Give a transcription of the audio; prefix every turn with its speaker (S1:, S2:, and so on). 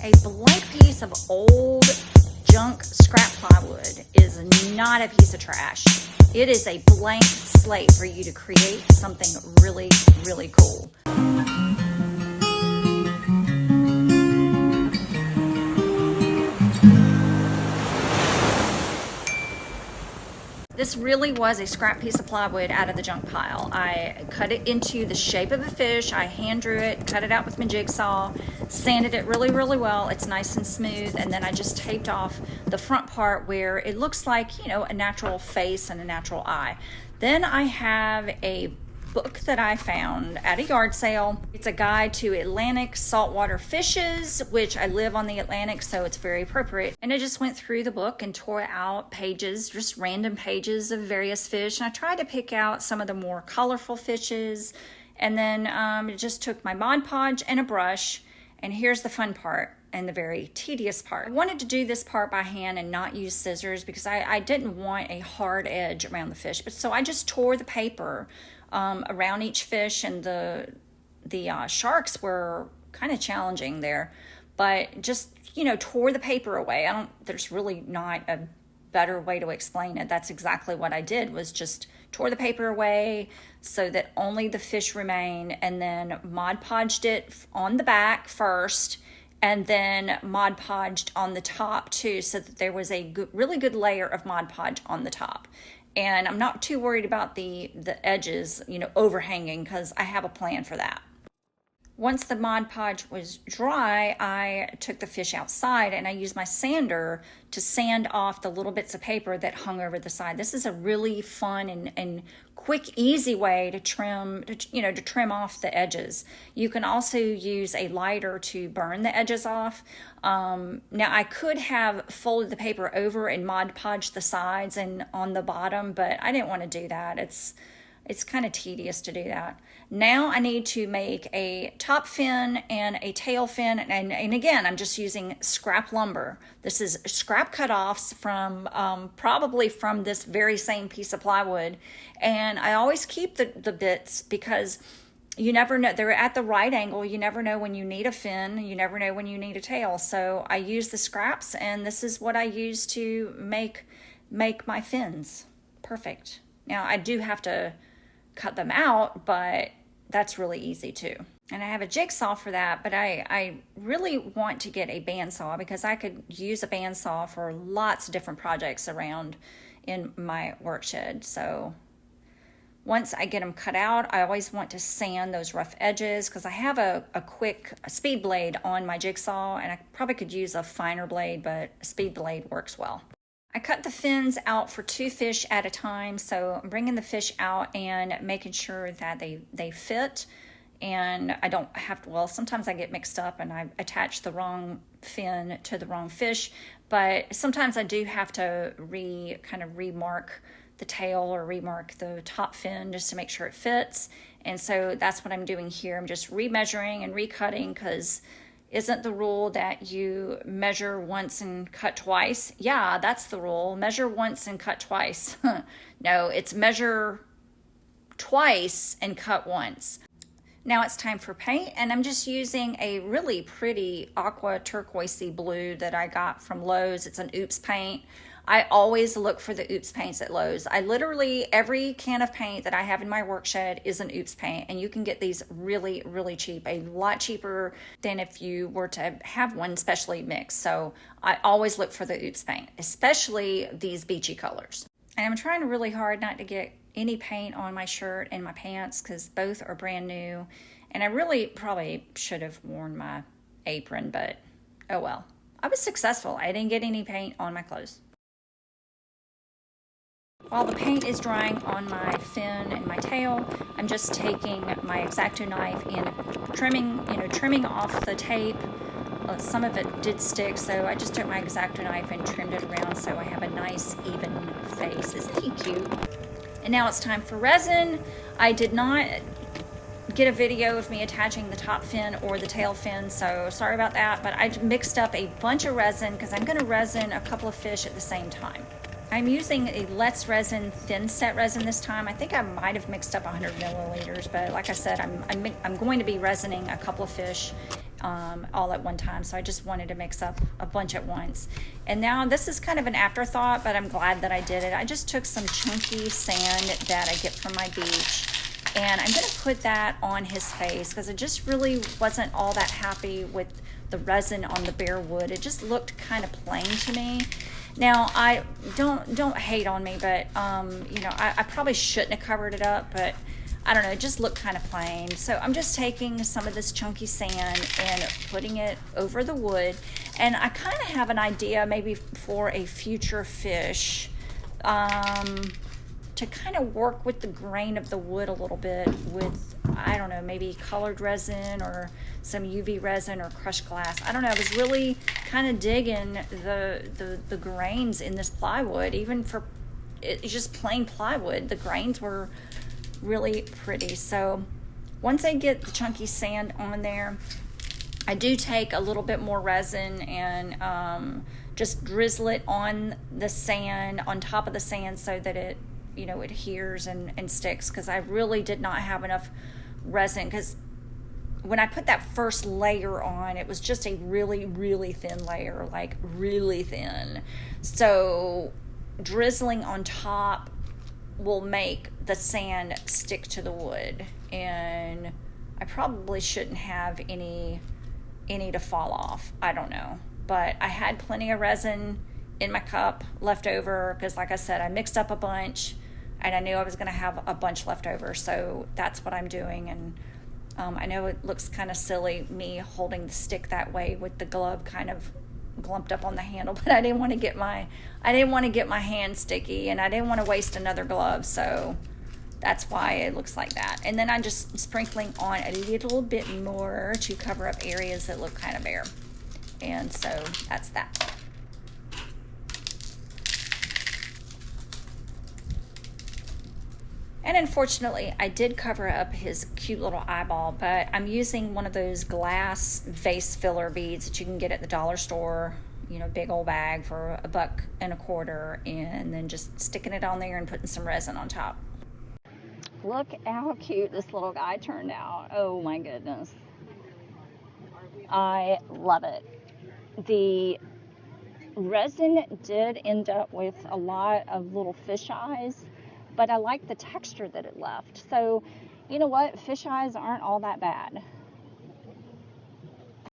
S1: A blank piece of old junk scrap plywood is not a piece of trash. It is a blank slate for you to create something really, really cool. This really was a scrap piece of plywood out of the junk pile. I cut it into the shape of a fish. I hand drew it, cut it out with my jigsaw, sanded it really, really well. It's nice and smooth. And then I just taped off the front part where it looks like, you know, a natural face and a natural eye. Then I have a book that I found at a yard sale. It's a guide to Atlantic saltwater fishes, which I live on the Atlantic, so it's very appropriate. And I just went through the book and tore out pages, just random pages of various fish. And I tried to pick out some of the more colorful fishes. And then just took my Mod Podge and a brush. And here's the fun part and the very tedious part. I wanted to do this part by hand and not use scissors because I didn't want a hard edge around the fish. But so I just tore the paper around each fish, and the sharks were kind of challenging there, but just, you know, tore the paper away. There's really not a better way to explain it. That's exactly what I did, was just tore the paper away so that only the fish remain, and then Mod Podged it on the back first, and then Mod Podged on the top too, so that there was a really good layer of Mod Podge on the top. And I'm not too worried about the edges, you know, overhanging, because I have a plan for that. Once the Mod Podge was dry, I took the fish outside and I used my sander to sand off the little bits of paper that hung over the side. This is a really fun and quick, easy way to trim, to trim off the edges. You can also use a lighter to burn the edges off. Now I could have folded the paper over and Mod Podged the sides and on the bottom, but I didn't want to do that. It's kind of tedious to do that. Now I need to make a top fin and a tail fin, and again, I'm just using scrap lumber. This is scrap cutoffs from probably from this very same piece of plywood, and I always keep the bits because you never know, they're at the right angle. You never know when you need a fin, you never know when you need a tail. So I use the scraps, and this is what I use to make my fins. Perfect. Now I do have to cut them out, but that's really easy too. And I have a jigsaw for that, but I really want to get a bandsaw because I could use a bandsaw for lots of different projects around in my work shed. So once I get them cut out, I always want to sand those rough edges because I have a quick speed blade on my jigsaw, and I probably could use a finer blade, but a speed blade works well. I cut the fins out for 2 fish at a time, so I'm bringing the fish out and making sure that they fit, and I don't have to, well, sometimes I get mixed up and I attach the wrong fin to the wrong fish, but sometimes I do have to kind of remark the tail or remark the top fin just to make sure it fits, and so that's what I'm doing here. I'm just remeasuring and recutting because isn't the rule that you measure once and cut twice? Yeah, that's the rule. Measure once and cut twice. No, it's measure twice and cut once. Now it's time for paint, and I'm just using a really pretty aqua turquoisey blue that I got from Lowe's. It's an Oops paint. I always look for the Oops paints at Lowe's. Every can of paint that I have in my work shed is an Oops paint, and you can get these really, really cheap, a lot cheaper than if you were to have one specially mixed. So I always look for the Oops paint, especially these beachy colors. And I'm trying really hard not to get any paint on my shirt and my pants because both are brand new. And I really probably should have worn my apron, but oh well. I was successful. I didn't get any paint on my clothes. While the paint is drying on my fin and my tail, I'm just taking my X-Acto knife and trimming off the tape. Some of it did stick, so I just took my X-Acto knife and trimmed it around so I have a nice even face. Isn't he cute? And now it's time for resin. I did not get a video of me attaching the top fin or the tail fin, so sorry about that, but I mixed up a bunch of resin because I'm going to resin a couple of fish at the same time. I'm using a Let's Resin thin set resin this time. I think I might have mixed up 100 milliliters, but like I said, I'm going to be resining a couple of fish all at one time, so I just wanted to mix up a bunch at once. And now this is kind of an afterthought, but I'm glad that I did it. I just took some chunky sand that I get from my beach, and I'm going to put that on his face because I just really wasn't all that happy with the resin on the bare wood. It just looked kind of plain to me. Now, I don't hate on me, but you know, I probably shouldn't have covered it up, but I don't know, it just looked kind of plain. So I'm just taking some of this chunky sand and putting it over the wood. And I kind of have an idea maybe for a future fish to kind of work with the grain of the wood a little bit with, I don't know, maybe colored resin or some UV resin or crushed glass. I don't know, I was really kind of digging the grains in this plywood. Even for it's just plain plywood, the grains were really pretty. So once I get the chunky sand on there, I do take a little bit more resin and just drizzle it on the sand, on top of the sand, so that it, you know, adheres and sticks, because I really did not have enough resin, because when I put that first layer on, it was just a really, really thin layer, like really thin. So drizzling on top will make the sand stick to the wood, and I probably shouldn't have any to fall off. I don't know, but I had plenty of resin in my cup left over, because like I said, I mixed up a bunch and I knew I was going to have a bunch left over, so that's what I'm doing. And I know it looks kind of silly, me holding the stick that way with the glove kind of glumped up on the handle, but I didn't want to get my hand sticky, and I didn't want to waste another glove, so that's why it looks like that. And then I'm just sprinkling on a little bit more to cover up areas that look kind of bare. And so that's that. And unfortunately, I did cover up his cute little eyeball, but I'm using one of those glass vase filler beads that you can get at the dollar store, you know, big old bag for $1.25, and then just sticking it on there and putting some resin on top. Look how cute this little guy turned out. Oh my goodness. I love it. The resin did end up with a lot of little fish eyes, but I like the texture that it left. So, you know what? Fish eyes aren't all that bad.